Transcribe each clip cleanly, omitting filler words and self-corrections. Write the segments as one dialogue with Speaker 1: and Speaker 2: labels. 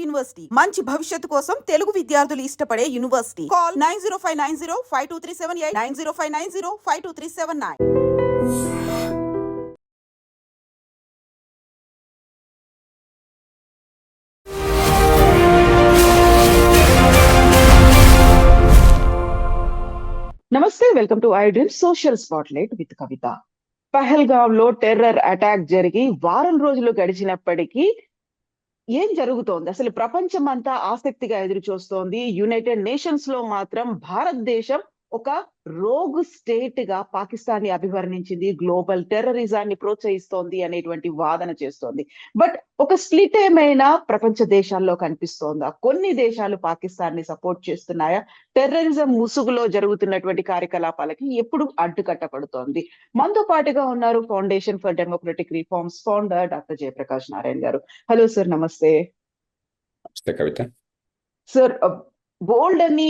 Speaker 1: University మంచి భవిష్యత్తు కోసం తెలుగు విద్యార్థులు ఇష్టపడే యూనివర్సిటీ. కాల్ 9059052378 9059052379.
Speaker 2: నమస్తే, welcome to I dream social spotlight with Kavitha. Pahalgam లో టెర్రర్ అటాక్ జరిగి వారం రోజులు గడిచినప్పటికీ ఏం జరుగుతోంది? అసలు ప్రపంచం అంతా ఆసక్తిగా ఎదురు చూస్తోంది. యునైటెడ్ నేషన్స్ లో మాత్రం భారతదేశం ఒక రోగ్ స్టేట్ గా పాకిస్తాన్ ని అభివర్ణించింది, గ్లోబల్ టెర్రరిజాన్ని ప్రోత్సహిస్తోంది అనేటువంటి వాదన చేస్తోంది. బట్ ఒక స్ప్లిట్ ఏమైనా ప్రపంచ దేశాల్లో కనిపిస్తోందా? కొన్ని దేశాలు పాకిస్తాన్ ని సపోర్ట్ చేస్తున్నాయా? టెర్రరిజం ముసుగులో జరుగుతున్నటువంటి కార్యకలాపాలకి ఎప్పుడు అడ్డుకట్టపడుతోంది? మనతో పాటుగా ఉన్నారు foundation for democratic reforms founder doctor Jayaprakash Narayan గారు. హలో సార్, నమస్తే.
Speaker 3: కవిత
Speaker 2: సార్, బోల్డ్ అని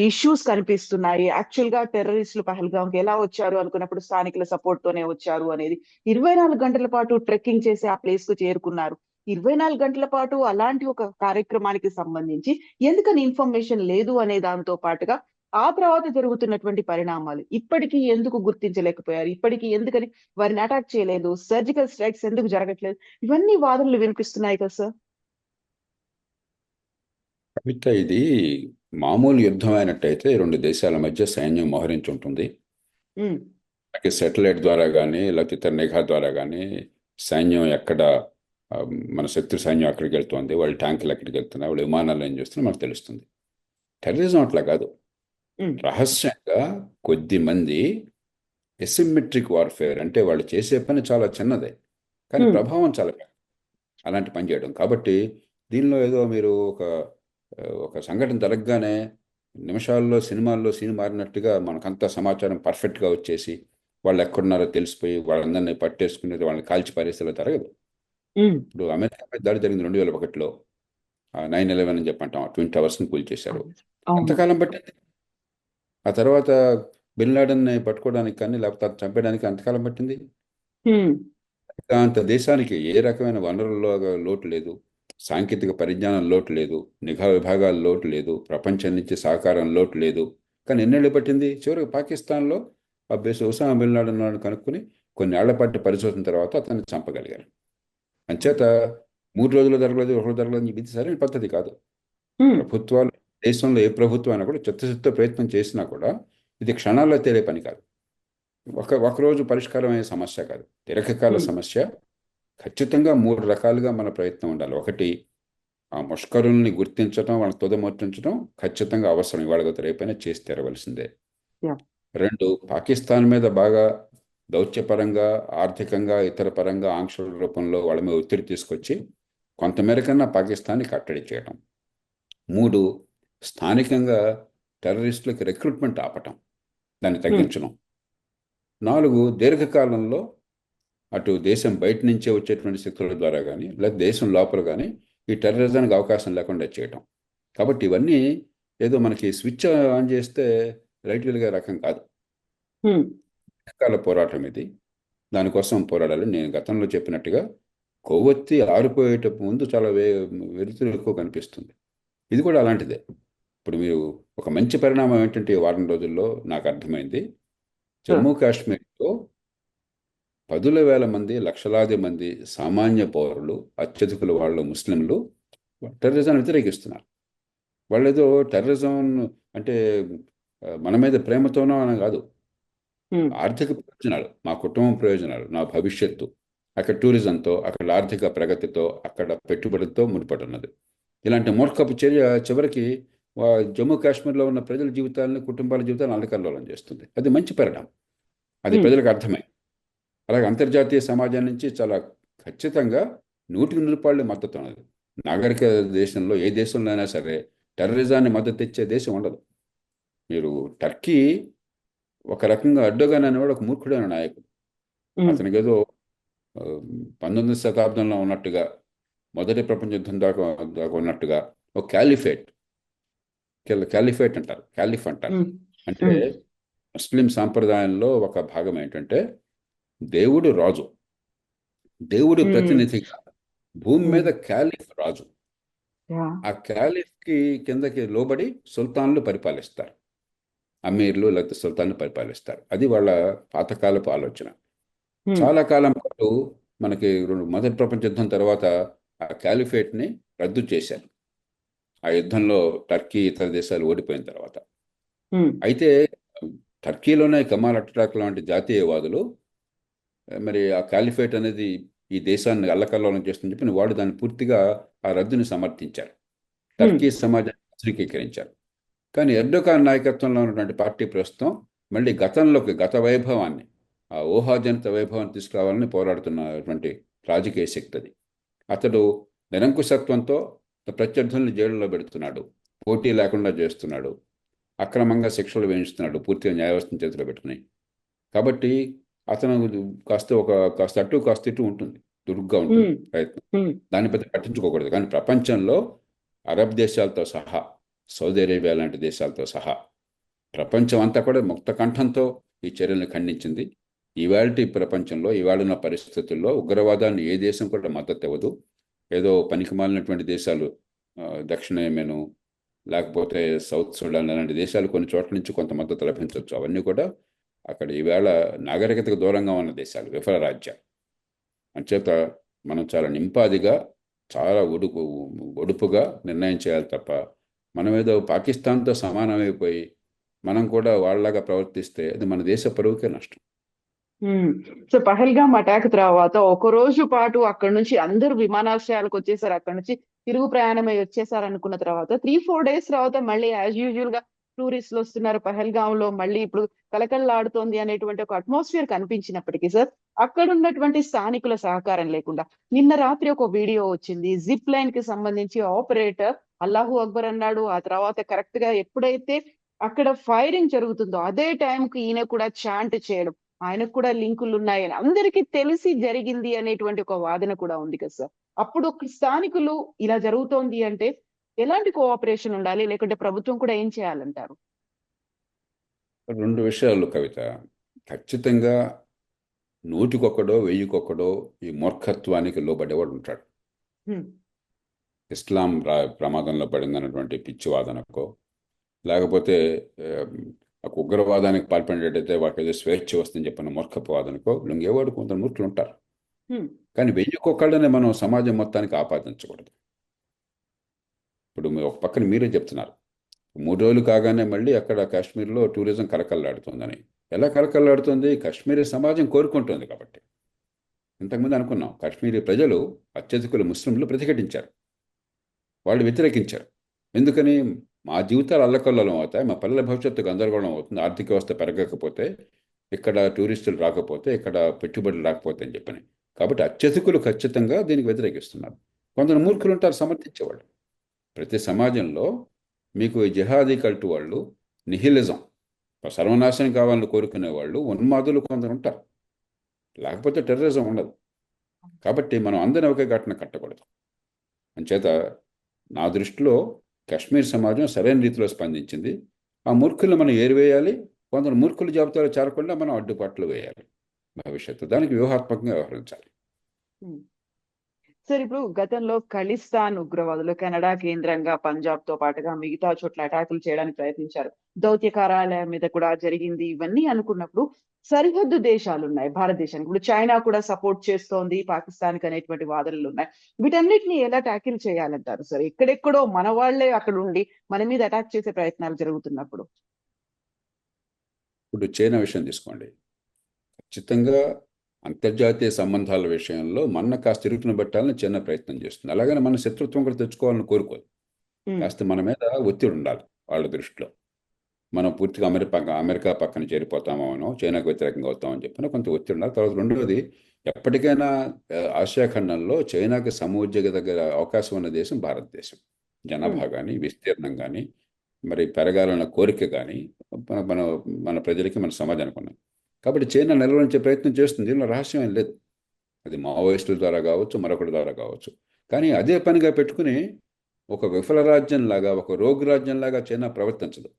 Speaker 2: ఇష్యూస్ కనిపిస్తున్నాయి. యాక్చువల్ గా టెర్రరిస్టులు పహల్గాంకి ఎలా వచ్చారు అనుకున్నప్పుడు స్థానికుల సపోర్ట్ తోనే వచ్చారు అనేది. 24 గంటల పాటు ట్రెక్కింగ్ చేసి ఆ ప్లేస్ కు చేరుకున్నారు. 24 గంటల పాటు అలాంటి ఒక కార్యక్రమానికి సంబంధించి ఎందుకని ఇన్ఫర్మేషన్ లేదు అనే దాంతో పాటుగా ఆ తర్వాత జరుగుతున్నటువంటి పరిణామాలు ఇప్పటికీ ఎందుకు గుర్తించలేకపోయారు, ఇప్పటికీ ఎందుకని వారిని అటాక్ చేయలేదు, సర్జికల్ స్ట్రైక్స్ ఎందుకు జరగట్లేదు, ఇవన్నీ వాదనలు వినిపిస్తున్నాయి కదా సార్.
Speaker 3: కవిత, ఇది మామూలు యుద్ధం అయినట్టయితే రెండు దేశాల మధ్య సైన్యం మోహరించి ఉంటుంది. శాటిలైట్ ద్వారా కానీ లేకపోతే ఇతర నిఘా ద్వారా కానీ సైన్యం ఎక్కడ, మన శత్రు సైన్యం ఎక్కడికి వెళ్తుంది, వాళ్ళ ట్యాంకులు ఎక్కడికి వెళ్తున్నాయి, వాళ్ళ విమానాలు ఏం చేస్తున్నాయి మనకు తెలుస్తుంది. టెర్రరిజం అట్లా కాదు. రహస్యంగా కొద్ది మంది ఎసిమెట్రిక్ వార్ఫేర్, అంటే వాళ్ళు చేసే పని చాలా చిన్నదే కానీ ప్రభావం చాలా పెద్ద అలాంటి పని చేయడం. కాబట్టి దీనిలో ఏదో మీరు ఒక సంఘటన జరగగానే నిమిషాల్లో సినిమాల్లో సీన్ మారినట్టుగా మనకంతా సమాచారం పర్ఫెక్ట్గా వచ్చేసి వాళ్ళు ఎక్కడున్నారో తెలిసిపోయి వాళ్ళందరినీ పట్టేసుకునేది, వాళ్ళని కాల్చి పారేసేలా జరగదు. ఇప్పుడు అమెరికా మీద దాడి జరిగింది 2001లో, 9/11 అని చెప్పంటాం, ట్విన్ టవర్స్ని కూల్చేశారు. ఎంతకాలం పట్టింది? ఆ తర్వాత బిన్ లాడెన్ని పట్టుకోవడానికి కానీ లేకపోతే అది చంపేయడానికి ఎంతకాలం పట్టింది? అంత దేశానికి ఏ రకమైన వనరుల్లో లోటు లేదు, సాంకేతిక పరిజ్ఞానం లోటు లేదు, నిఘా విభాగాల లోటు లేదు, ప్రపంచం నుంచి సహకారం లోటు లేదు. కానీ ఎన్నేళ్ళు పట్టింది? చివరికి పాకిస్తాన్లో ఆ బేస్ ఉసామా బిన్ లాడెన్ కనుక్కొని కొన్ని ఏళ్ల పాటు పరిశోధన తర్వాత అతన్ని చంపగలిగారు. అంచేత 3 రోజులు జరగలేదు, 1 రోజు జరగలేదు, ఇది సరైన పద్ధతి కాదు. ప్రభుత్వాలు, దేశంలో ఏ ప్రభుత్వం అయినా కూడా చిత్తశుద్ధితో ప్రయత్నం చేసినా కూడా ఇది క్షణాల్లో తేలే పని కాదు, ఒకరోజు పరిష్కారం అయ్యే సమస్య కాదు, దీర్ఘకాల సమస్య. ఖచ్చితంగా 3 రకాలుగా మన ప్రయత్నం ఉండాలి. ఒకటి, ఆ ముష్కరుల్ని గుర్తించడం, వాళ్ళని తుదముట్టించడం ఖచ్చితంగా అవసరం, ఇవాళ రేపైనా చేసి తెరవలసిందే. 2, పాకిస్తాన్ మీద బాగా దౌత్యపరంగా, ఆర్థికంగా, ఇతర పరంగా ఆంక్షల రూపంలో వాళ్ళ మీద ఒత్తిడి తీసుకొచ్చి కొంతమేరకన్నా పాకిస్తాన్ని కట్టడి చేయడం. 3, స్థానికంగా టెర్రరిస్టులకి రిక్రూట్మెంట్ ఆపటం, దాన్ని తగ్గించడం. 4, దీర్ఘకాలంలో అటు దేశం బయట నుంచే వచ్చేటువంటి శక్తుల ద్వారా కానీ లేదా దేశం లోపల కానీ ఈ టెర్రరిజానికి అవకాశం లేకుండా చేయటం. కాబట్టి ఇవన్నీ ఏదో మనకి స్విచ్ ఆన్ చేస్తే లైట్ వెలిగే రకం కాదు. రకాల పోరాటం ఇది. దానికోసం పోరాడాలి. నేను గతంలో చెప్పినట్టుగా కొవ్వొత్తి ఆరిపోయేటప్పుడు ముందు చాలా వెలుతురు ఎక్కువ కనిపిస్తుంది. ఇది కూడా అలాంటిదే. ఇప్పుడు మీరు ఒక మంచి పరిణామం ఏంటంటే, ఈ వారం రోజుల్లో నాకు అర్థమైంది, జమ్మూ కాశ్మీర్లో 10,000 మంది, లక్షలాది మంది సామాన్య పౌరులు, అత్యధికులు వాళ్ళు ముస్లింలు టెర్రరిజాన్ని వ్యతిరేకిస్తున్నారు. వాళ్ళు ఏదో టెర్రరిజం అంటే మన మీద ప్రేమతోనో అని కాదు, ఆర్థిక ప్రయోజనాలు, మా కుటుంబం ప్రయోజనాలు, నా భవిష్యత్తు, అక్కడ టూరిజంతో, అక్కడ ఆర్థిక ప్రగతితో, అక్కడ పెట్టుబడితో ముడిపడి ఉన్నది. ఇలాంటి మూర్ఖపు చర్య చివరికి జమ్మూ కాశ్మీర్లో ఉన్న ప్రజల జీవితాలను, కుటుంబాల జీవితాలను అల్లకల్లోలం చేస్తుంది. అది మంచి పరిణామం, అది ప్రజలకు అర్థమై. అలాగే అంతర్జాతీయ సమాజం నుంచి చాలా ఖచ్చితంగా 100% మద్దతు ఉన్నది. నాగరిక దేశంలో, ఏ దేశంలో అయినా సరే టెర్రరిజాన్ని మద్దతు ఇచ్చే దేశం ఉండదు. మీరు టర్కీ ఒక రకంగా అడ్డోగాన్ అనేవాడు ఒక మూర్ఖుడైన నాయకుడు. అతనికి ఏదో 19వ శతాబ్దంలో ఉన్నట్టుగా, మొదటి ప్రపంచ యుద్ధం దాకా ఉన్నట్టుగా ఒక క్యాలిఫేట్ అంటారు, క్యాలిఫ్ అంటారు. అంటే ముస్లిం సాంప్రదాయంలో ఒక భాగం ఏంటంటే, దేవుడు రాజు, దేవుడు ప్రతినిధిగా భూమి మీద క్యాలిఫ్ రాజు.
Speaker 2: యా.
Speaker 3: ఆ క్యాలిఫ్కి కిందకి లోబడి సుల్తాన్లు పరిపాలిస్తారు, అమీర్లు లేకపోతే సుల్తాన్లు పరిపాలిస్తారు. అది వాళ్ళ పాతకాలపు ఆలోచన.
Speaker 2: హ్మ్.
Speaker 3: చాలా కాలం పాటు మనకి మొదటి ప్రపంచ యుద్ధం తర్వాత ఆ క్యాలిఫేట్ని రద్దు చేశారు, ఆ యుద్ధంలో టర్కీ ఇతర దేశాలు ఓడిపోయిన తర్వాత.
Speaker 2: హ్మ్.
Speaker 3: అయితే టర్కీలోనే కమాల్ అటాక్ లాంటి జాతీయవాదులు మరి ఆ కాలిఫేట్ అనేది ఈ దేశాన్ని అల్లకల్లోలం చేస్తుందని చెప్పి వాళ్ళు దాన్ని పూర్తిగా ఆ రద్దుని సమర్థించారు,
Speaker 2: హ్మ్.
Speaker 3: టర్కీ సమాజాన్ని ఆధునికీకరించారు. కానీ ఎర్డోగాన్ నాయకత్వంలో ఉన్నటువంటి పార్టీ ప్రస్తుతం మళ్ళీ గతంలోకి, గత వైభవాన్ని, ఆ ఊహాజనిత వైభవాన్ని తీసుకురావాలని పోరాడుతున్నటువంటి రాజకీయ శక్తి అది. అతడు నిరంకుశత్వంతో ప్రత్యర్థుల్ని జైలులో పెడుతున్నాడు, పోటీ లేకుండా చేస్తున్నాడు, అక్రమంగా శిక్షలు వేయిస్తున్నాడు పూర్తిగా న్యాయవ్యవస్థను చేతిలో పెట్టుకుని. కాబట్టి అతను కాస్త అటు కాస్త ఇటు ఉంటుంది, దురుగ్గా ఉంటుంది
Speaker 2: హ్మ్.
Speaker 3: ప్రయత్నం.
Speaker 2: హ్మ్.
Speaker 3: దాన్ని పెద్ద పట్టించుకోకూడదు. కానీ ప్రపంచంలో అరబ్ దేశాలతో సహా, సౌదీ అరేబియా లాంటి దేశాలతో సహా ప్రపంచం అంతా కూడా ముక్త కంఠంతో ఈ చర్యలను ఖండించింది. ఇవాల్టి ప్రపంచంలో, ఇవాళ పరిస్థితుల్లో ఉగ్రవాదాన్ని ఏ దేశం కూడా మద్దతు ఇవ్వదు. ఏదో పనికిమాలినటువంటి దేశాలు, దక్షిణ యెమెను లేకపోతే సౌత్ సుడాన్ లాంటి దేశాలు కొన్ని చోట్ల నుంచి కొంత మద్దతు లభించవచ్చు. అవన్నీ కూడా అక్కడ ఈవేళ నాగరికతకు దూరంగా ఉన్న దేశాలు, విఫల రాజ్యాలు. అంచేత మనం చాలా నింపాదిగా, చాలా ఒడుపుగా నిర్ణయం చేయాలి తప్ప మనం ఏదో పాకిస్తాన్తో సమానమైపోయి మనం కూడా వాళ్ళలాగా ప్రవర్తిస్తే అది మన దేశ పరువుకే నష్టం.
Speaker 2: సో పహల్గామ్ అటాక్ తర్వాత ఒక రోజు పాటు అక్కడ నుంచి అందరూ విమానాశ్రయాలకు వచ్చేసారు, అక్కడ నుంచి తిరుగు ప్రయాణమై వచ్చేసారు అనుకున్న తర్వాత 3-4 డేస్ తర్వాత మళ్ళీ యాజ్ యూజువల్ గా టూరిస్టులు వస్తున్నారు పహల్గామ్ లో, మళ్ళీ ఇప్పుడు కలకల్లాడుతోంది అనేటువంటి ఒక అట్మాస్ఫియర్ కనిపించినప్పటికీ సార్, అక్కడ ఉన్నటువంటి స్థానికుల సహకారం లేకుండా నిన్న రాత్రి ఒక వీడియో వచ్చింది, జిప్ లైన్ కి సంబంధించి ఆపరేటర్ అల్లాహు అక్బర్ అన్నాడు, ఆ తర్వాత కరెక్ట్ గా ఎప్పుడైతే అక్కడ ఫైరింగ్ జరుగుతుందో అదే టైంకి ఈయన కూడా చాంట్ చేయడం, ఆయనకు కూడా లింకులు ఉన్నాయని అందరికీ తెలిసి జరిగింది అనేటువంటి ఒక వాదన కూడా ఉంది కదా సార్. అప్పుడు స్థానికులు ఇలా జరుగుతోంది అంటే ఎలాంటి కోఆపరేషన్ ఉండాలి, లేకుంటే ప్రభుత్వం కూడా ఏం చేయాలంటారు?
Speaker 3: 2 విషయాలు కవిత. ఖచ్చితంగా నూటికొక్కడో వెయ్యికొక్కడో ఈ మూర్ఖత్వానికి లోబడేవాడు ఉంటాడు.
Speaker 2: హ్మ్.
Speaker 3: ఇస్లాం ప్రమాదంలో పడిందన్నటువంటి పిచ్చివాదనకో, లేకపోతే ఒక ఉగ్రవాదానికి పాల్పడేటైతే వాళ్ళకి ఏదో స్వేచ్ఛ వస్తుందని చెప్పిన మూర్ఖపు వాదనకో లొంగేవాడు కొంత మూర్ఖులు ఉంటారు.
Speaker 2: హ్మ్.
Speaker 3: కానీ వెయ్యికొక్కళ్ళనే మనం సమాజం మొత్తానికి ఆపాదించకూడదు. ఇప్పుడు ఒక పక్కన మీరే చెప్తున్నారు 3 రోజులు కాగానే మళ్ళీ అక్కడ కాశ్మీర్లో టూరిజం కలకల్లాడుతుందని. ఎలా కలకల్లాడుతుంది? కాశ్మీరీ సమాజం కోరుకుంటుంది కాబట్టి. ఇంతకుముందు అనుకున్నాం, కాశ్మీరీ ప్రజలు, అత్యధికులు ముస్లింలు ప్రతిఘటించారు, వాళ్ళు వ్యతిరేకించారు. ఎందుకని? మా జీవితాలు అల్లకల్లోలం అవుతాయి, మా పిల్లల భవిష్యత్తు గందరగోళం అవుతుంది, ఆర్థిక వ్యవస్థ పెరగకపోతే, ఇక్కడ టూరిస్టులు రాకపోతే, ఇక్కడ పెట్టుబడులు రాకపోతే అని చెప్పని. కాబట్టి అత్యధికులు ఖచ్చితంగా దీనికి వ్యతిరేకిస్తున్నారు. కొందరు మూర్ఖులు ఉంటారు సమర్థించేవాళ్ళు. ప్రతి సమాజంలో మీకు జిహాదీ కల్టు వాళ్ళు, నిహిలిజం, సర్వనాశనం కావాలని కోరుకునే వాళ్ళు, ఉన్మాదులు కొందరు ఉంటారు. లేకపోతే టెర్రరిజం ఉండదు. కాబట్టి మనం అందరినీ ఒకే ఘటన కట్టకూడదు. అంచేత నా దృష్టిలో కాశ్మీర్ సమాజం సరైన రీతిలో స్పందించింది. ఆ మూర్ఖులను మనం ఏరివేయాలి, కొందరు మూర్ఖుల జాబితాలో చేరకుండా మనం అడ్డుపాట్లు వేయాలి భవిష్యత్తు. దానికి వ్యూహాత్మకంగా వ్యవహరించాలి.
Speaker 2: సార్ ఇప్పుడు గతంలో ఖలిస్తాన్ ఉగ్రవాదులు కెనడా కేంద్రంగా పంజాబ్ తో పాటుగా మిగతా చోట్ల అటాకులు చేయడానికి ప్రయత్నించారు, దౌత్య కార్యాలయం మీద కూడా జరిగింది. ఇవన్నీ అనుకున్నప్పుడు సరిహద్దు దేశాలు ఉన్నాయి భారతదేశానికి, ఇప్పుడు చైనా కూడా సపోర్ట్ చేస్తోంది పాకిస్తాన్ కి అనేటువంటి వాదనలు ఉన్నాయి. వీటన్నిటిని ఎలా ట్యాకిల్ చేయాలంటారు సార్? ఎక్కడెక్కడో మన వాళ్లే అక్కడ ఉండి మన మీద అటాక్ చేసే ప్రయత్నాలు జరుగుతున్నప్పుడు.
Speaker 3: ఇప్పుడు చైనా విషయం తీసుకోండి. ఖచ్చితంగా అంతర్జాతీయ సంబంధాల విషయంలో మన కాస్త తిరుగుతున్న పెట్టాలని చిన్న ప్రయత్నం చేస్తుంది. అలాగని మన శత్రుత్వం కూడా తెచ్చుకోవాలని కోరుకోదు. కాస్త మన మీద ఒత్తిడి ఉండాలి వాళ్ళ దృష్టిలో. మనం పూర్తిగా అమెరికా పక్కన చేరిపోతామో, చైనాకు వ్యతిరేకంగా అవుతామని చెప్పిన కొంత ఒత్తిడి ఉండాలి. తర్వాత రెండవది, ఎప్పటికైనా ఆసియా ఖండంలో చైనాకి దగ్గర అవకాశం ఉన్న దేశం భారతదేశం. జనాభా కానీ, విస్తీర్ణం కానీ, మరి పెరగాలన్న కోరిక కానీ మన మన ప్రజలకి, మన సమాజానికి ఉన్నాయి. కాబట్టి చైనా నిలవరించే ప్రయత్నం చేస్తుంది, దీనిలో రహస్యం ఏం లేదు. అది మావోయిస్టుల ద్వారా కావచ్చు, మరొకటి ద్వారా కావచ్చు. కానీ అదే పనిగా పెట్టుకుని ఒక విఫల రాజ్యంలాగా, ఒక రోగి రాజ్యంలాగా చైనా ప్రవర్తించదు.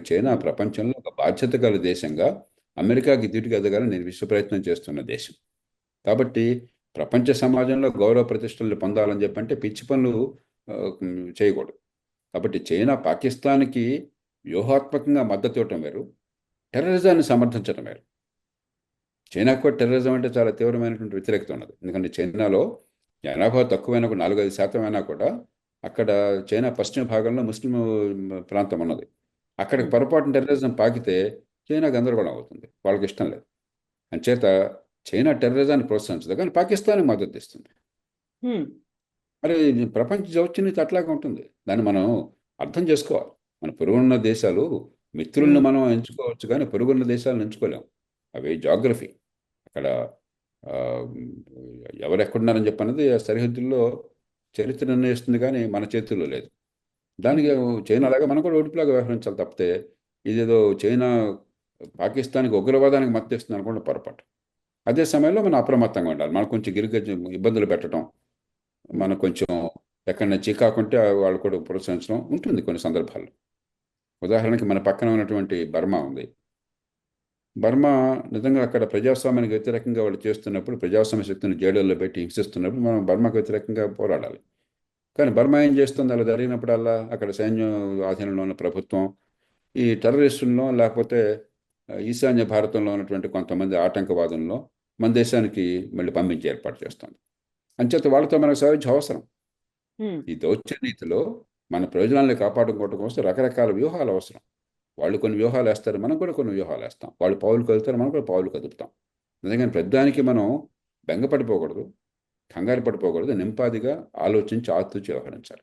Speaker 3: చైనా ప్రపంచంలో ఒక బాధ్యత గల దేశంగా అమెరికాకి ధీటుగా ఎదగాలని నేను విశ్వ ప్రయత్నం చేస్తున్న దేశం. కాబట్టి ప్రపంచ సమాజంలో గౌరవ ప్రతిష్టలు పొందాలని చెప్పంటే పిచ్చి పనులు చేయకూడదు. కాబట్టి చైనా పాకిస్తాన్కి వ్యూహాత్మకంగా మద్దతు ఇవ్వటం వేరు, టెర్రరిజాన్ని సమర్థించడం వేరు. చైనాకు కూడా టెర్రరిజం అంటే చాలా తీవ్రమైనటువంటి వ్యతిరేకత ఉన్నది. ఎందుకంటే చైనాలో జనాభా తక్కువైనా కూడా 4-5% అయినా కూడా అక్కడ చైనా పశ్చిమ భాగంలో ముస్లిం ప్రాంతం ఉన్నది. అక్కడికి పొరపాటున టెర్రరిజం పాకితే చైనా గందరగోళం అవుతుంది, వాళ్ళకి ఇష్టం లేదు. అంచేత చైనా టెర్రరిజాన్ని ప్రోత్సహించదు, కానీ పాకిస్తాన్కి మద్దతు ఇస్తుంది. మరి ప్రపంచ దౌత్యనీతి అట్లాగే ఉంటుంది. దాన్ని మనం అర్థం చేసుకోవాలి. మన పొరుగున్న దేశాలు మిత్రులను మనం ఎంచుకోవచ్చు, కానీ పొరుగున్న దేశాలను ఎంచుకోలేము. అవి జాగ్రఫీ. అక్కడ ఆ, ఎవరెక్కడున్నారని చెప్పన్నది ఆ సరిహద్దుల్లో చరిత్ర నిర్ణయిస్తుంది, కానీ మన చేతుల్లో లేదు. దానికి చైనా లాగా మనం కూడా ఒడిపులాగా వ్యవహరించాలి తప్పితే ఇదేదో చైనా పాకిస్తాన్కి ఉగ్రవాదానికి మద్దతు ఇస్తుంది అనుకుంటే పొరపాటు. అదే సమయంలో మనం అప్రమత్తంగా ఉండాలి. మనకు కొంచెం ఇబ్బందులు పెట్టడం, మనకు కొంచెం ఎక్కడైనా చికాకుంటే వాళ్ళు కూడా ప్రోత్సహించడం ఉంటుంది కొన్ని సందర్భాల్లో. ఉదాహరణకి మన పక్కన ఉన్నటువంటి బర్మా ఉంది. బర్మా నిజంగా అక్కడ ప్రజాస్వామ్యానికి వ్యతిరేకంగా వాళ్ళు చేస్తున్నప్పుడు, ప్రజాస్వామ్య శక్తిని జైళ్ళల్లో పెట్టి హింసిస్తున్నప్పుడు మనం బర్మాకు వ్యతిరేకంగా పోరాడాలి. కానీ బర్మా ఏం చేస్తుంది? అలా జరిగినప్పుడల్లా అక్కడ సైన్యం ఆధీనంలో ఉన్న ప్రభుత్వం ఈ టెర్రరిస్టుల్లో లేకపోతే ఈశాన్య భారతంలో ఉన్నటువంటి కొంతమంది ఆటంకవాదుల్లో మన దేశానికి మళ్ళీ పంపించే ఏర్పాటు చేస్తుంది. అంచేత వాళ్ళతో మనకు సాధించే అవసరం. ఈ దౌత్య నీతిలో మన ప్రయోజనాలను కాపాడుకోవడం కోసం రకరకాల వ్యూహాలు అవసరం. వాళ్ళు కొన్ని వ్యూహాలు వేస్తారు, మనం కూడా కొన్ని వ్యూహాలు వేస్తాం. వాళ్ళు పావులు కదులుతారు, మనం కూడా పావులు కదుపుతాం. అందుకని ప్రతిదానికి మనం బెంగపడిపోకూడదు, కంగారు పడిపోకూడదు. నింపాదిగా ఆలోచించి ఆతూచి వ్యవహరించాలి.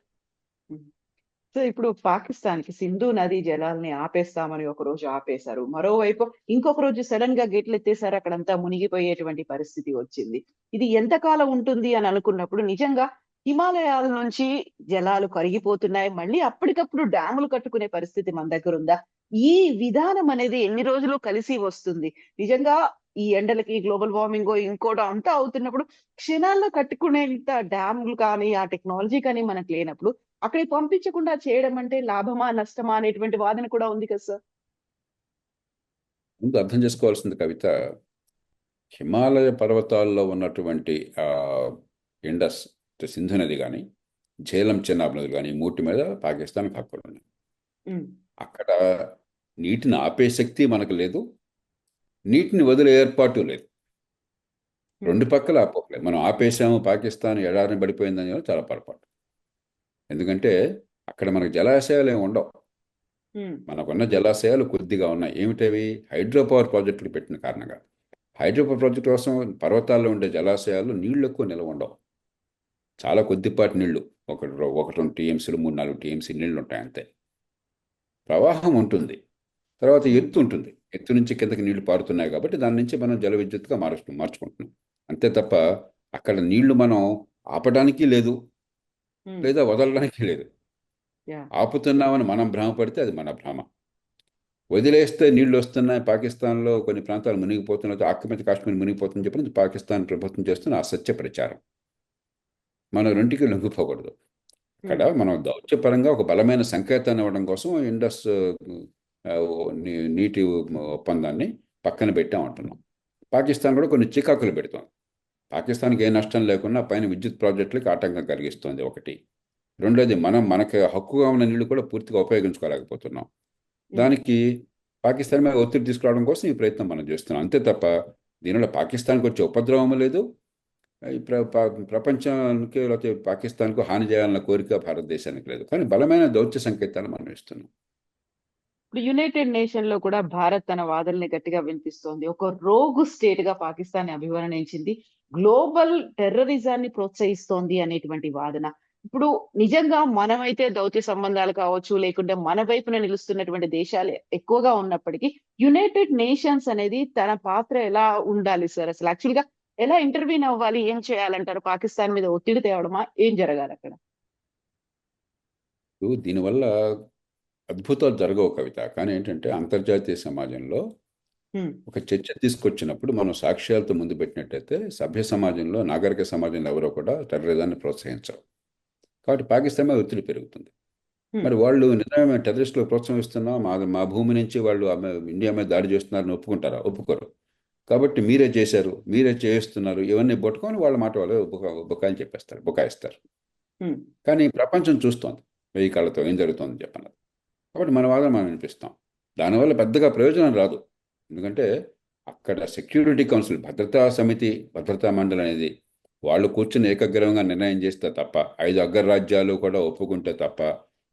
Speaker 2: సో ఇప్పుడు పాకిస్తాన్‌కి సింధు నదీ జలాల్ని ఆపేస్తామని ఒకరోజు ఆపేశారు. మరోవైపు ఇంకొక రోజు సడెన్‌గా గేట్లెత్తేసారు. అక్కడంతా మునిగిపోయేటువంటి పరిస్థితి వచ్చింది. ఇది ఎంతకాలం ఉంటుంది అని అనుకున్నప్పుడు నిజంగా హిమాలయాల నుంచి జలాలు కరిగిపోతున్నాయి. మళ్ళీ అప్పటికప్పుడు డ్యాములు కట్టుకునే పరిస్థితి మన దగ్గరుందా? ఈ విధానం అనేది ఎన్ని రోజులు కలిసి వస్తుంది? నిజంగా ఈ ఎండలకి, గ్లోబల్ వార్మింగో ఇంకోటో అంతా అవుతున్నప్పుడు క్షణాల్లో కట్టుకునేంత డ్యాములు కానీ, ఆ టెక్నాలజీ కానీ మనకు లేనప్పుడు అక్కడికి పంపించకుండా చేయడం అంటే లాభమా? నష్టమా? అనేటువంటి వాదన కూడా ఉంది కదా సార్.
Speaker 3: ముందు అర్థం చేసుకోవాల్సింది కవిత, హిమాలయ పర్వతాల్లో ఉన్నటువంటి ఇండస్ సింధు నది కానీ, ఝేలం చెనాబ్ నదులు కానీ, మూటి మీద పాకిస్తాన్కి హక్కులు ఉన్నాయి. అక్కడ నీటిని ఆపే శక్తి మనకు లేదు, నీటిని వదిలే ఏర్పాటు లేదు. రెండు పక్కల ఆపలేదు. మనం ఆపేసాము, పాకిస్తాన్ ఎడారిని పడిపోయిందని చాలా పొరపాటు. ఎందుకంటే అక్కడ మనకు జలాశయాలు ఏమి ఉండవు. మనకున్న జలాశయాలు కొద్దిగా ఉన్నాయి. ఏమిటవి? హైడ్రో పవర్ ప్రాజెక్టులు పెట్టిన కారణంగా. హైడ్రో పవర్ ప్రాజెక్టు కోసం పర్వతాల్లో ఉండే జలాశయాలు నీళ్లు ఎక్కువ నిల్వ ఉండవు. చాలా కొద్దిపాటి నీళ్లు, 1-2 టీఎంసీలు, 3-4 టీఎంసీ నీళ్లు ఉంటాయి అంతే. ప్రవాహం ఉంటుంది, తర్వాత ఎత్తు ఉంటుంది. ఎత్తు నుంచి కిందకి నీళ్లు పారుతున్నాయి కాబట్టి దాని నుంచి మనం జల విద్యుత్తుగా మార్చుకుంటున్నాం అంతే తప్ప అక్కడ నీళ్లు మనం ఆపడానికి లేదు, లేదా వదలడానికి లేదు. ఆపుతున్నామని మనం భ్రమపడితే అది మన భ్రమ. వదిలేస్తే నీళ్లు వస్తున్నాయి, పాకిస్తాన్లో కొన్ని ప్రాంతాలు మునిగిపోతున్నాయి, ఆక్రమిత కాశ్మీర్ మునిగిపోతుందని చెప్పి పాకిస్తాన్ ప్రభుత్వం చేస్తున్న అసత్య ప్రచారం. మనం రెంటికి లొంగిపోకూడదు. అక్కడ మనం దౌత్యపరంగా ఒక బలమైన సంకేతాన్ని ఇవ్వడం కోసం ఇండస్ నీటి ఒప్పందాన్ని పక్కన పెట్టామంటున్నాం. పాకిస్తాన్ కూడా కొన్ని చికాకులు పెడుతోంది. పాకిస్తాన్కి ఏ నష్టం లేకుండా పైన విద్యుత్ ప్రాజెక్టులకి ఆటంకం కలిగిస్తుంది ఒకటి. రెండోది మనకి హక్కుగా ఉన్న నీళ్లు కూడా పూర్తిగా ఉపయోగించుకోలేకపోతున్నాం. దానికి పాకిస్తాన్ మీద ఒత్తిడి తీసుకురావడం కోసం ఈ ప్రయత్నం మనం చేస్తున్నాం అంతే తప్ప దీనివల్ల పాకిస్తాన్కి వచ్చే ఉపద్రవం లేదు. ప్రపంచానికి లేకపోతే పాకిస్తాన్కు హాని చేయాలన్న కోరిక భారతదేశానికి లేదు. కానీ బలమైన దౌత్య సంకేతాలు మనం ఇస్తున్నాం.
Speaker 2: ఇప్పుడు యునైటెడ్ నేషన్ లో కూడా భారత్ తన వాదనని గట్టిగా వినిపిస్తోంది. ఒక రోగు స్టేట్ గా పాకిస్తాన్ అభివర్ణించింది, గ్లోబల్ టెర్రరిజాన్ని ప్రోత్సహిస్తోంది అనేటువంటి వాదన. ఇప్పుడు నిజంగా మనమైతే దౌత్య సంబంధాలు కావచ్చు, లేకుంటే మన వైపున నిలుస్తున్నటువంటి దేశాలు ఎక్కువగా ఉన్నప్పటికీ యునైటెడ్ నేషన్స్ అనేది తన పాత్ర ఎలా ఉండాలి సార్? అసలు యాక్చువల్ గా ఎలా ఇంటర్వ్యూన్ అవ్వాలి? ఏం చేయాలంటారు? పాకిస్తాన్ మీద ఒత్తిడి తేవడమా? ఏం జరగాలి అక్కడ?
Speaker 3: దీనివల్ల అద్భుతాలు జరగవు కవిత. కానీ ఏంటంటే అంతర్జాతీయ సమాజంలో ఒక చర్చ తీసుకొచ్చినప్పుడు మనం సాక్ష్యాలతో ముందు పెట్టినట్టయితే సభ్య సమాజంలో, నాగరిక సమాజంలో ఎవరో కూడా టెర్రరిజాన్ని ప్రోత్సహించరు. కాబట్టి పాకిస్తాన్ మీద ఒత్తిడి పెరుగుతుంది. మరి వాళ్ళు నిజమే టెర్రరిస్టులు ప్రోత్సహిస్తున్నా, మా భూమి నుంచి వాళ్ళు ఇండియా మీద దాడి చేస్తున్నారని ఒప్పుకుంటారా? ఒప్పుకోరు. కాబట్టి మీరే చేశారు, మీరే చేయిస్తున్నారు, ఇవన్నీ పట్టుకొని వాళ్ళ మాట వాళ్ళు బుకాయిలు చెప్పేస్తారు, బుకాయిస్తారు.
Speaker 2: ఉమ్,
Speaker 3: కానీ ప్రపంచం చూస్తోంది వెయ్యి కళ్ళతో ఏం జరుగుతుందని చెప్పన్నది. కాబట్టి మన వాదన మనం వినిపిస్తాం. దానివల్ల పెద్దగా ప్రయోజనం రాదు. ఎందుకంటే అక్కడ సెక్యూరిటీ కౌన్సిల్, భద్రతా సమితి, భద్రతా మండలి అనేది వాళ్ళు కూర్చుని ఏకగ్రీవంగా నిర్ణయం చేస్తే తప్ప, 5 అగ్రరాజ్యాలు కూడా ఒప్పుకుంటే తప్ప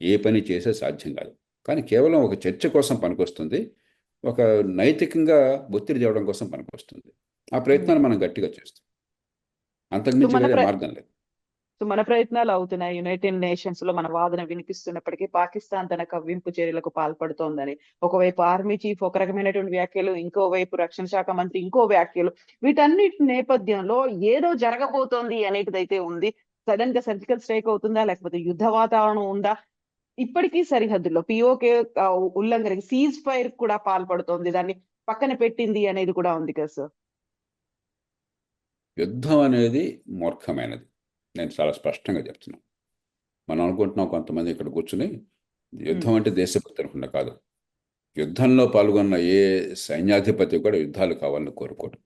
Speaker 3: ఏ పని చేసే సాధ్యం కాదు. కానీ కేవలం ఒక చర్చ కోసం పనికొస్తుంది, ఒక నైతికంగా ఒత్తిడి చేయడం కోసం పనికొస్తుంది. ఆ
Speaker 2: ఉమ్.
Speaker 3: ప్రయత్నాన్ని మనం గట్టిగా చేస్తాం.
Speaker 2: సో
Speaker 3: అంతకుమించి
Speaker 2: మన
Speaker 3: వేరే
Speaker 2: ప్ర
Speaker 3: మార్గం లేదు.
Speaker 2: సో మన ప్రయత్నాలు అవుతున్నాయి. యునైటెడ్ నేషన్స్ లో మన వాదన వినిపిస్తున్నప్పటికీ పాకిస్తాన్ తన కవ్వింపు చర్యలకు పాల్పడుతోందని ఒకవైపు ఆర్మీ చీఫ్ ఒక రకమైనటువంటి వ్యాఖ్యలు, ఇంకోవైపు రక్షణ శాఖ మంత్రి ఇంకో వ్యాఖ్యలు, వీటన్నిటి నేపథ్యంలో ఏదో జరగబోతోంది అనేటిదైతే ఉంది. సడన్ గా సర్జికల్ స్ట్రైక్ అవుతుందా, లేకపోతే యుద్ధ వాతావరణం ఉందా? ఇప్పటికీ సరిహద్దుల్లో పిఓకే ఉల్లంఘనకి సీజ్ ఫైర్ కూడా పాల్పడుతోంది, దాన్ని పక్కన పెట్టింది అనేది కూడా ఉంది కదా సార్.
Speaker 3: యుద్ధం అనేది మూర్ఖమైనది. నేను చాలా స్పష్టంగా చెప్తున్నాను. మనం అనుకుంటున్నాం కొంతమంది ఇక్కడ కూర్చుని యుద్ధం అంటే దేశభక్తి అనుకున్న కాదు. యుద్ధంలో పాల్గొన్న ఏ సైన్యాధిపతి కూడా యుద్ధాలు కావాలని కోరుకోడు.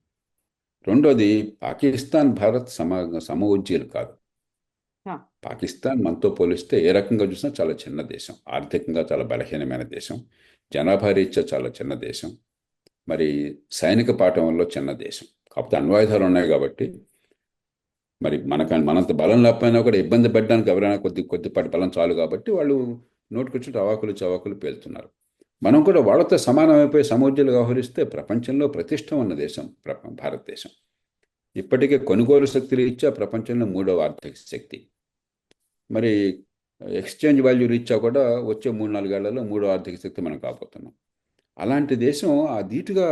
Speaker 3: రెండోది, పాకిస్తాన్ భారత్ సమఉజ్జీలు కాదు.
Speaker 2: ఆ,
Speaker 3: పాకిస్తాన్ మనతో పోలిస్తే ఏ రకంగా చూసినా చాలా చిన్న దేశం, ఆర్థికంగా చాలా బలహీనమైన దేశం, జనాభా రీత్యా చాలా చిన్న దేశం, మరి సైనిక పాఠంలో చిన్న దేశం. కాకపోతే అణ్వాయుధాలు ఉన్నాయి కాబట్టి, మరి మనంత బలం లేకపోయినా కూడా ఇబ్బంది పెట్టడానికి ఎవరైనా కొద్దిపాటి బలం చాలు కాబట్టి వాళ్ళు నోటుకొచ్చి అవాకులు చవాకులు పేలుతున్నారు. మనం కూడా వాళ్ళతో సమానమైపోయి సమూజ్యులు వ్యవహరిస్తే ప్రపంచంలో ప్రతిష్ట ఉన్న దేశం భారతదేశం. ఇప్పటికే కొనుగోలు శక్తి రీత్యా ప్రపంచంలో 3వ ఆర్థిక శక్తి. మరి ఎక్స్చేంజ్ వాల్యూ రీత్యా కూడా వచ్చే 3-4 ఏళ్లలో 3వ ఆర్థిక శక్తి మనం కాబోతున్నాం. అలాంటి దేశం ఆ ధీటుగా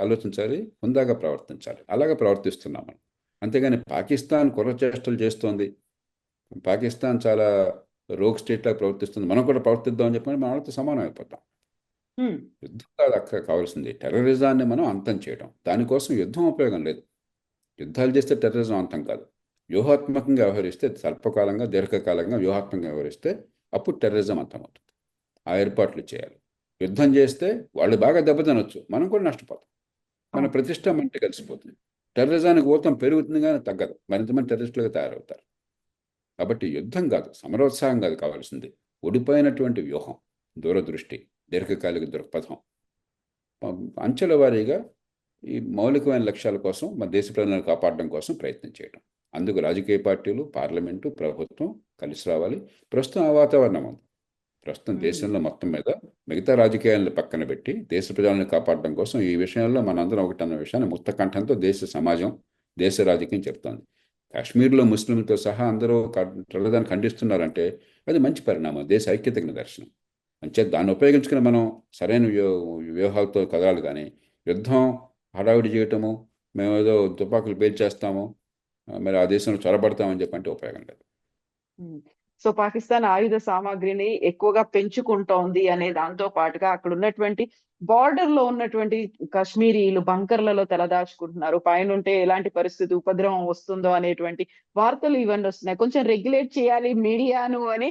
Speaker 3: ఆలోచించాలి, హుందాగా ప్రవర్తించాలి. అలాగే ప్రవర్తిస్తున్నాం మనం. అంతేగాని పాకిస్తాన్ కుర్రచేష్టలు చేస్తోంది, పాకిస్తాన్ చాలా రోగ్ స్టేట్లా ప్రవర్తిస్తుంది, మనం కూడా ప్రవర్తిద్దామని చెప్పని మన వాళ్ళతో సమానం అయిపోతాం.
Speaker 2: ఉమ్,
Speaker 3: యుద్ధం కాదు అక్కడ కావాల్సింది, టెర్రరిజాన్ని మనం అంతం చేయడం. దానికోసం యుద్ధం ఉపయోగం లేదు. యుద్ధాలు చేస్తే టెర్రరిజం అంతం కాదు. వ్యూహాత్మకంగా వ్యవహరిస్తే, స్వల్పకాలంగా దీర్ఘకాలంగా వ్యూహాత్మకంగా వ్యవహరిస్తే అప్పుడు టెర్రరిజం అంతమవుతుంది. ఆ ఏర్పాట్లు చేయాలి. యుద్ధం చేస్తే వాళ్ళు బాగా దెబ్బతినొచ్చు, మనం కూడా నష్టపోతాం, మన
Speaker 2: అవును.
Speaker 3: ప్రతిష్ట మంటే కలిసిపోతుంది. టెర్రరిజానికి ఊతం పెరుగుతుంది కానీ తగ్గదు, మరింతమంది టెర్రరిస్టులుగా తయారవుతారు. కాబట్టి యుద్ధం కాదు, సమరోత్సాహం కాదు కావాల్సింది, ఓడిపోయినటువంటి వ్యూహం, దూరదృష్టి, దీర్ఘకాలిక దృక్పథం. అంచెల వారీగా ఈ మౌలికమైన లక్ష్యాల కోసం మన దేశ ప్రజలను కాపాడడం కోసం ప్రయత్నం చేయడం. అందుకు రాజకీయ పార్టీలు, పార్లమెంటు, ప్రభుత్వం కలిసి రావాలి. ప్రస్తుతం ఆ వాతావరణం ఉంది. ప్రస్తుతం
Speaker 2: ఉమ్,
Speaker 3: దేశంలో మొత్తం మీద మిగతా రాజకీయాలను పక్కన పెట్టి దేశ ప్రజలను కాపాడడం కోసం ఈ విషయంలో మనందరం ఒకటన్న విషయాన్ని ముక్త కంఠంతో దేశ సమాజం, దేశ రాజకీయం చెప్తోంది. కాశ్మీర్లో ముస్లింలతో సహా అందరూ టెర్రరిజాన్ని ఖండిస్తున్నారంటే అది మంచి పరిణామం, దేశ ఐక్యతకు నిదర్శనం. అంచేత దాన్ని ఉపయోగించుకుని మనం సరైన వ్యూహాలతో కదలాలి. కానీ యుద్ధం హడావిడి చేయటము, మేము ఏదో తుపాకులు పేల్చేస్తాము, మరి ఆ దేశంలో చొరబడతామని చెప్పంటే ఉపయోగం లేదు.
Speaker 2: ఉమ్. సో పాకిస్తాన్ ఆయుధ సామాగ్రిని ఎక్కువగా పెంచుకుంటోంది అనే దాంతో పాటుగా అక్కడ ఉన్నటువంటి బార్డర్ లో ఉన్నటువంటి కాశ్మీరీలు బంకర్లలో తలదాచుకుంటున్నారు, పైనుంటే ఎలాంటి పరిస్థితి ఉపద్రవం వస్తుందో అనేటువంటి వార్తలు ఇవన్నీ వస్తున్నాయి. కొంచెం రెగ్యులేట్ చేయాలి మీడియాను అని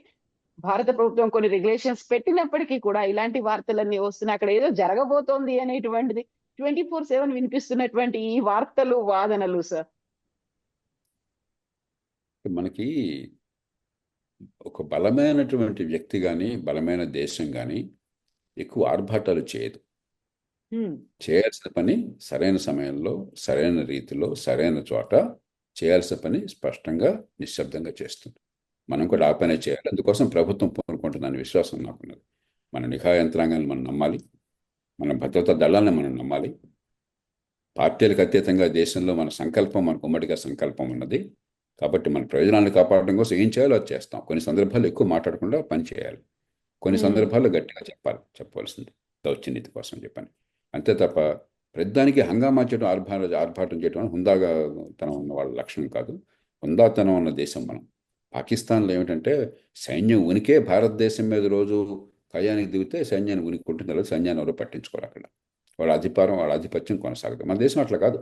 Speaker 2: భారత ప్రభుత్వం కొన్ని రెగ్యులేషన్స్ పెట్టినప్పటికీ కూడా ఇలాంటి వార్తలన్నీ వస్తున్నాయి. అక్కడ ఏదో జరగబోతోంది అనేటువంటిది 24/7 వినిపిస్తున్నటువంటి ఈ వార్తలు, వాదనలు సార్.
Speaker 3: మనకి ఒక బలమైనటువంటి వ్యక్తి కానీ, బలమైన దేశం కానీ ఎక్కువ ఆర్భాటాలు చేయదు.
Speaker 2: ఉమ్,
Speaker 3: చేయాల్సిన పని సరైన సమయంలో, సరైన రీతిలో, సరైన చోట చేయాల్సిన పని స్పష్టంగా, నిశ్శబ్దంగా చేస్తుంది. మనం కూడా ఆ పనే చేయాలి. అందుకోసం ప్రభుత్వం పూనుకుంటుందనే విశ్వాసం నాకున్నది. మన నిఘా యంత్రాంగాన్ని మనం నమ్మాలి, మన భద్రతా దళాలను మనం నమ్మాలి. పార్టీలకు అతీతంగా దేశంలో మన సంకల్పం, మనకు ఉమ్మడిగా సంకల్పం ఉన్నది. కాబట్టి మన ప్రయోజనాలను కాపాడడం కోసం ఏం చేయాలో అది చేస్తాం. కొన్ని సందర్భాల్లో ఎక్కువ మాట్లాడకుండా పని చేయాలి, కొన్ని
Speaker 2: ఉమ్,
Speaker 3: సందర్భాల్లో గట్టిగా చెప్పవలసింది దౌత్యనీతి కోసం చెప్పని. అంతే తప్ప ప్రతిదానికి హంగామా చేయడం, ఆర్భాటం చేయడం హుందాగా తనం ఉన్న వాళ్ళ లక్షణం కాదు. హుందాతనం ఉన్న దేశం మనం. పాకిస్తాన్లో ఏమిటంటే సైన్యం ఉనికే భారతదేశం మీద రోజు కయ్యానికి దిగితే సైన్యాన్ని ఉనికి ఉంటుంది, లేదా సైన్యాన్ని ఎవరో పట్టించుకోరు. అక్కడ వాళ్ళ ఆధిపత్యం కొనసాగుతుంది. మన దేశం అట్లా కాదు.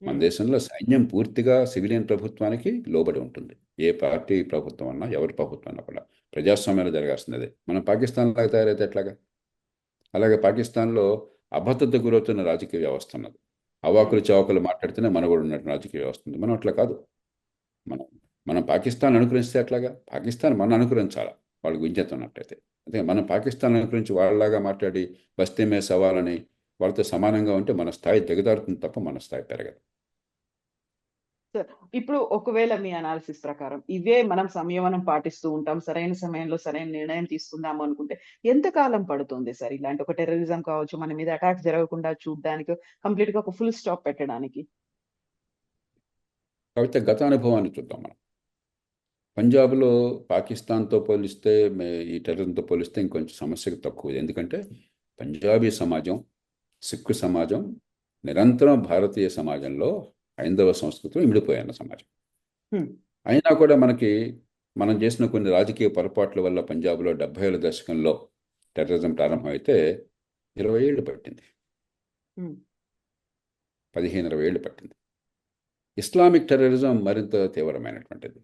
Speaker 3: మన
Speaker 2: ఉమ్,
Speaker 3: దేశంలో సైన్యం పూర్తిగా సివిలియన్ ప్రభుత్వానికి లోబడి ఉంటుంది. ఏ పార్టీ ప్రభుత్వం అన్నా, ఎవరి ప్రభుత్వం అన్నా కూడా ప్రజాస్వామ్యంలో జరగాల్సింది అదే. మనం పాకిస్తాన్ లాగా తయారైతే ఎట్లాగా? అలాగే పాకిస్తాన్లో అభద్రత గురవుతున్న రాజకీయ వ్యవస్థ ఉన్నది. అవాకులు చవాకులు మాట్లాడితేనే మనగడ ఉన్నట్టు రాజకీయ వ్యవస్థ ఉంది. మనం అట్లా కాదు. మనం మనం పాకిస్తాన్ అనుకరిస్తే అట్లాగా? పాకిస్తాన్ మనం అనుకరించాలి వాళ్ళకి విజ్ఞత ఉన్నట్టయితే. అదే మనం పాకిస్తాన్ అనుకరించి వాళ్ళలాగా మాట్లాడి బస్తీ మే సవాలని వాళ్ళతో సమానంగా ఉంటే మన స్థాయి దిగజారుతుంది తప్ప మన స్థాయి పెరగదు.
Speaker 2: సార్, ఇప్పుడు ఒకవేళ మీ అనాలిసిస్ ప్రకారం ఇవే మనం సంయమనం పాటిస్తూ ఉంటాం, సరైన సమయంలో సరైన నిర్ణయం తీసుకుందాము అనుకుంటే ఎంత కాలం పడుతుంది సార్ ఇలాంటి ఒక టెర్రరిజం కావచ్చు, మన మీద అటాక్ జరగకుండా చూడడానికి, కంప్లీట్ గా ఒక ఫుల్ స్టాప్ పెట్టడానికి?
Speaker 3: కాకపోతే గత అనుభవాన్ని చూద్దాం మనం. పంజాబ్లో పాకిస్తాన్తో పోలిస్తే ఈ టెర్రరిజంతో పోలిస్తే ఇంకొంచెం సమస్యకు తక్కువ. ఎందుకంటే పంజాబీ సమాజం, సిక్కు సమాజం నిరంతరం భారతీయ సమాజంలో హైందవ సంస్కృతిలో ఇమిడిపోయిన సమాజం. అయినా కూడా మనం చేసిన కొన్ని రాజకీయ పొరపాట్ల వల్ల పంజాబ్లో 70ల దశకంలో టెర్రరిజం ప్రారంభమైతే 20 ఏళ్ళు పట్టింది, 15-20 ఏళ్ళు పట్టింది. ఇస్లామిక్ టెర్రరిజం మరింత తీవ్రమైనటువంటిది,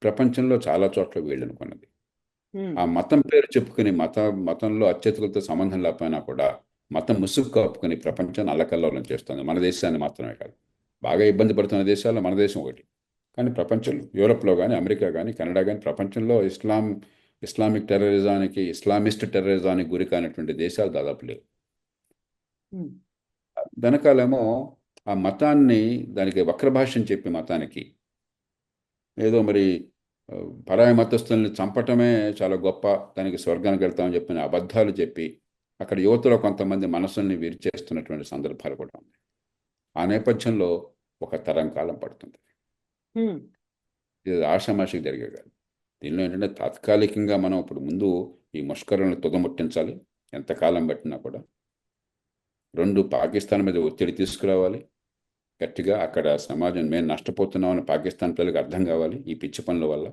Speaker 3: ప్రపంచంలో చాలా చోట్ల వీళ్ళనుకున్నది. ఆ మతం పేరు చెప్పుకుని మతంలో అత్యధికులతో సంబంధం లేకపోయినా కూడా మతం ముసుగు కాపుకుని ప్రపంచాన్ని అల్లకల్లోలం చేస్తుంది. మన దేశాన్ని మాత్రమే కాదు, బాగా ఇబ్బంది పడుతున్న దేశాల్లో మన దేశం ఒకటి. కానీ ప్రపంచంలో యూరోప్లో కానీ, అమెరికా కానీ, కెనడా కానీ, ప్రపంచంలో ఇస్లామిక్ టెర్రరిజానికి, ఇస్లామిస్ట్ టెర్రరిజానికి గురి కానటువంటి దేశాలు దాదాపు లేవు. వెనకాలేమో ఆ మతాన్ని, దానికి వక్రభాష్యం చెప్పి మతానికి ఏదో మరి పరాయి మతస్థుల్ని చంపటమే చాలా గొప్ప, దానికి స్వర్గానికి వెళ్తామని చెప్పిన అబద్ధాలు చెప్పి అక్కడ యువతలో కొంతమంది మనసుల్ని విరిచేస్తున్నటువంటి సందర్భాలు కూడా ఉన్నాయి. ఆ నేపథ్యంలో ఒక తరం కాలం పడుతుంది. ఇది ఆషామాషికి జరిగే కాదు. దీనిలో ఏంటంటే తాత్కాలికంగా మనం ఇప్పుడు ముందు ఈ ముష్కరులను తుదముట్టించాలి, ఎంతకాలం పట్టినా కూడా. 2, పాకిస్తాన్ మీద ఒత్తిడి తీసుకురావాలి గట్టిగా. అక్కడ సమాజం మేము నష్టపోతున్నామని పాకిస్తాన్ పిల్లలకు అర్థం కావాలి ఈ పిచ్చి పనుల వల్ల.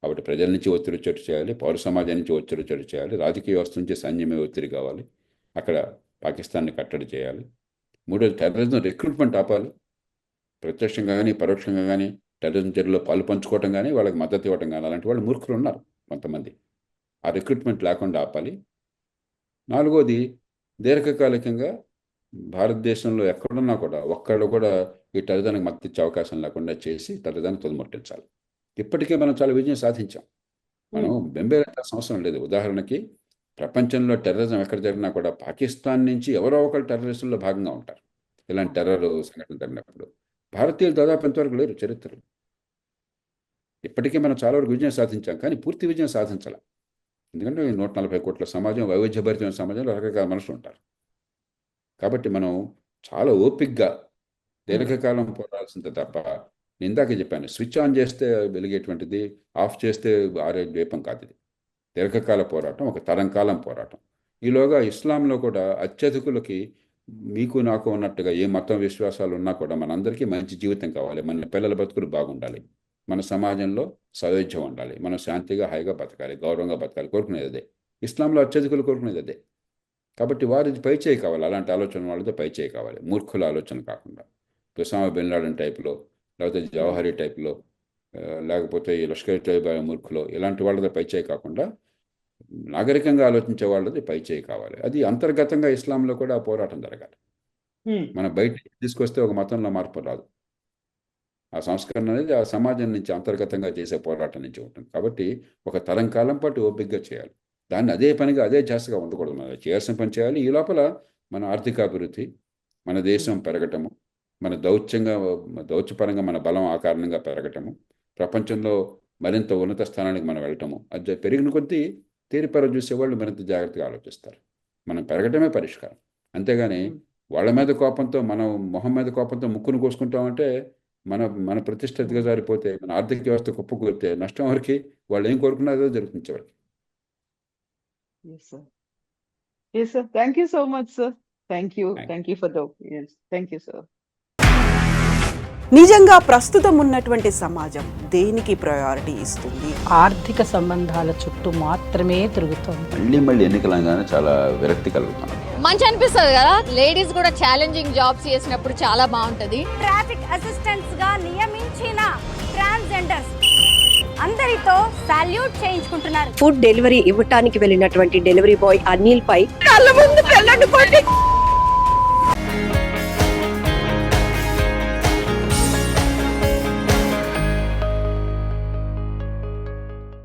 Speaker 3: కాబట్టి ప్రజల నుంచి ఒత్తిడి చెట్టు చేయాలి, పౌర సమాజం నుంచి ఒత్తిడి చెట్టు చేయాలి, రాజకీయ వ్యవస్థ నుంచి సైన్యమే ఒత్తిడి కావాలి, అక్కడ పాకిస్తాన్ని కట్టడి చేయాలి. 3, టెర్రరిజం రిక్రూట్మెంట్ ఆపాలి. ప్రత్యక్షంగా కానీ పరోక్షంగా కానీ టెర్రరిజం చర్యలో పాలు పంచుకోవటం కానీ, వాళ్ళకి మద్దతు ఇవ్వటం కానీ, అలాంటి వాళ్ళు మూర్ఖులు ఉన్నారు కొంతమంది. ఆ రిక్రూట్మెంట్ లేకుండా ఆపాలి. 4వది, దీర్ఘకాలికంగా భారతదేశంలో ఎక్కడున్నా కూడా ఒక్కళ్ళు కూడా ఈ టెర్రరిజానికి మద్దతు ఇచ్చే అవకాశం లేకుండా చేసి టెర్రరిజాన్ని తుదముట్టించాలి. ఇప్పటికే మనం చాలా విజయం సాధించాం. మనం బెంబేలెత్తాల్సిన అవసరం లేదు. ఉదాహరణకి ప్రపంచంలో టెర్రరిజం ఎక్కడ జరిగినా కూడా పాకిస్తాన్ నుంచి ఎవరో ఒకరు టెర్రరిస్టుల్లో భాగంగా ఉంటారు. ఇలాంటి టెర్రర్ సంఘటనలు జరిగినప్పుడు భారతీయులు దాదాపు ఎంతవరకు లేరు చరిత్రలో. ఇప్పటికే మనం చాలా వరకు విజయం సాధించాం, కానీ పూర్తి విజయం సాధించాలి. ఎందుకంటే 140 కోట్ల సమాజం, వైవిధ్యభరితమైన సమాజంలో రకరకాల మనుషులు ఉంటారు. కాబట్టి మనం చాలా ఓపిక్గా దీర్ఘకాలం పోరాడాల్సిందే తప్ప, ఇందాక చెప్పాను, స్విచ్ ఆన్ చేస్తే వెలిగేటువంటిది, ఆఫ్ చేస్తే ఆరే ద్వీపం కాదు. ఇది దీర్ఘకాల పోరాటం, ఒక తరం కాలం పోరాటం. ఈలోగా ఇస్లాంలో కూడా అత్యధికులకి మీకు నాకు ఉన్నట్టుగా ఏ మతం విశ్వాసాలు ఉన్నా కూడా మనందరికీ మంచి జీవితం కావాలి, మన పిల్లల బతుకులు బాగుండాలి, మన సమాజంలో సౌవిధ్యం ఉండాలి, మనం శాంతిగా హాయిగా బతకాలి, గౌరవంగా బతకాలి, కోరుకునేది అదే. ఇస్లాంలో అత్యధికులు కోరుకునేది అదే. కాబట్టి వారి పైచేయి కావాలి, అలాంటి ఆలోచన వాళ్ళతో పైచేయి కావాలి, మూర్ఖుల ఆలోచన కాకుండా. ఉసామా బిన్ లాడెన్ టైపులో, లేకపోతే జవహరీ టైపులో, లేకపోతే ఈ లష్కర్ తోయిబా మూర్ఖులో, ఇలాంటి వాళ్ళతో పైచేయి కాకుండా నాగరికంగా ఆలోచించే వాళ్ళది పైచేయి కావాలి. అది అంతర్గతంగా ఇస్లాంలో కూడా ఆ పోరాటం జరగాలి. మన బయట తీసుకొస్తే ఒక మతంలో మార్పు రాదు. ఆ సంస్కరణ అనేది ఆ సమాజం నుంచి అంతర్గతంగా చేసే పోరాటం నుంచి ఉంటుంది. కాబట్టి ఒక తరం కాలం పాటు ఓపికగా చేయాలి. దాన్ని అదే పనిగా అదే జాస్తిగా ఉండకూడదు. మనం చేయాల్సిన పని చేయాలి. ఈ లోపల మన ఆర్థికాభివృద్ధి, మన దేశం పెరగటము, మన దౌత్యపరంగా మన బలం ఆ కారణంగా పెరగటము, ప్రపంచంలో మరింత ఉన్నత స్థానానికి మనం వెళ్ళటము, అది పెరిగిన కొద్దీ తీరిపర చూసేవాళ్ళు మరింత జాగ్రత్తగా ఆలోచిస్తారు. మనం పెరగటమే పరిష్కారం. అంతేగాని వాళ్ళ మీద కోపంతో, మనం మొహం మీద కోపంతో ముక్కును కోసుకుంటామంటే మన ప్రతిష్ట దిగజారిపోతే, మన ఆర్థిక వ్యవస్థ కుప్పకూరితే నష్టం వరకు వాళ్ళు ఏం కోరుకున్నారో జరుగుతుంది చివరికి.
Speaker 2: Yes, sir. Yes, sir. Thank you so much, sir. Thank you. Thank you for the opinions. Thank you, sir.
Speaker 1: నిజంగా ప్రస్తుతం ఉన్నటువంటి సమాజం దేనికి ప్రయారిటీ ఇస్తుంది?
Speaker 4: ఆర్థిక సంబంధాల చుట్టూ మాత్రమే తిరుగుతోంది.
Speaker 3: మళ్ళీ ఎన్నికలంగానే చాలా విరక్తి కలుగుతున్నాం.
Speaker 5: మంచి అనిపిస్తుంది కదా, లేడీస్ కూడా ఛాలెంజింగ్ జాబ్స్ చేసినప్పుడు చాలా బాగుంటది.
Speaker 6: ట్రాఫిక్ అసిస్టెంట్స్ గా నియమించిన ట్రాన్స్జెండర్స్ అందరితో సాల్యూట్ చేయించుకుంటున్నారు.
Speaker 7: ఫుడ్ డెలివరీ ఇవ్వటానికి వెళ్ళినటువంటి డెలివరీ బాయ్ అనిల్ పై కళ్ళ ముందు